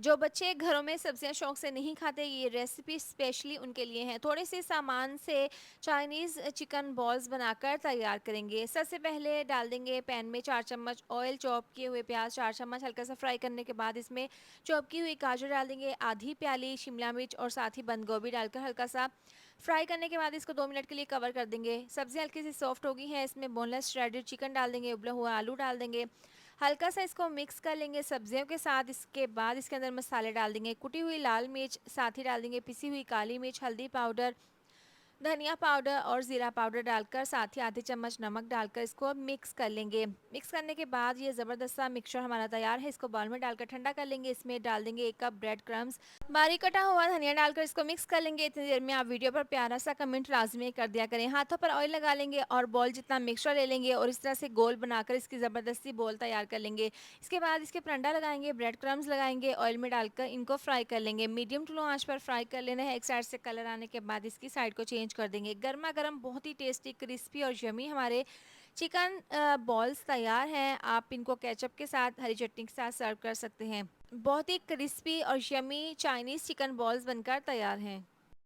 जो बच्चे घरों में सब्जियां शौक से नहीं खाते, ये रेसिपी स्पेशली उनके लिए है। थोड़े से सामान से चाइनीज़ चिकन बॉल्स बनाकर तैयार करेंगे। सबसे पहले डाल देंगे पैन में 4 चम्मच ऑयल, चॉप किए हुए प्याज 4 चम्मच हल्का सा फ्राई करने के बाद इसमें चॉप की हुई गाजर डाल देंगे, आधी प्याली शिमला मिर्च और साथ ही बंद गोभी डालकर हल्का सा फ्राई करने के बाद इसको 2 मिनट के लिए कवर कर देंगे। सब्जी हल्की सी सॉफ्ट हो गई है, इसमें बोनलेस श्रेडेड चिकन डाल देंगे, उबला हुआ आलू डाल देंगे, हल्का सा इसको मिक्स कर लेंगे सब्जियों के साथ। इसके बाद इसके अंदर मसाले डाल देंगे, कुटी हुई लाल मिर्च, साथ ही डाल देंगे पिसी हुई काली मिर्च, हल्दी पाउडर, धनिया पाउडर और ज़ीरा पाउडर डालकर साथ ही आधी चम्मच नमक डालकर इसको अब मिक्स कर लेंगे। मिक्स करने के बाद ये ज़बरदस्त सा मिक्सचर हमारा तैयार है। इसको बाउल में डालकर ठंडा कर लेंगे। इसमें डाल देंगे 1 कप ब्रेड क्रम्स, बारीक कटा हुआ धनिया डालकर इसको मिक्स कर लेंगे। इतनी देर में आप वीडियो पर प्यारा सा कमेंट लाजमी कर दिया करें। हाथों पर ऑयल लगा लेंगे और बॉल जितना मिक्सचर ले लेंगे और इस तरह से गोल बनाकर इसकी ज़बरदस्ती बॉल तैयार कर लेंगे। इसके बाद इसके परंडा लगाएंगे, ब्रेड क्रम्स लगाएंगे, ऑयल में डालकर इनको फ्राई कर लेंगे। मीडियम टू लो आंच पर फ्राई कर लेना है। एक साइड से कलर आने के बाद इसकी साइड को चेंज कर देंगे। गर्मा गर्म बहुत ही टेस्टी, क्रिस्पी और यमी हमारे चिकन बॉल्स तैयार हैं। आप इनको केचप के साथ, हरी चटनी के साथ सर्व कर सकते हैं। बहुत ही क्रिस्पी और यमी चाइनीज़ चिकन बॉल्स बनकर तैयार हैं।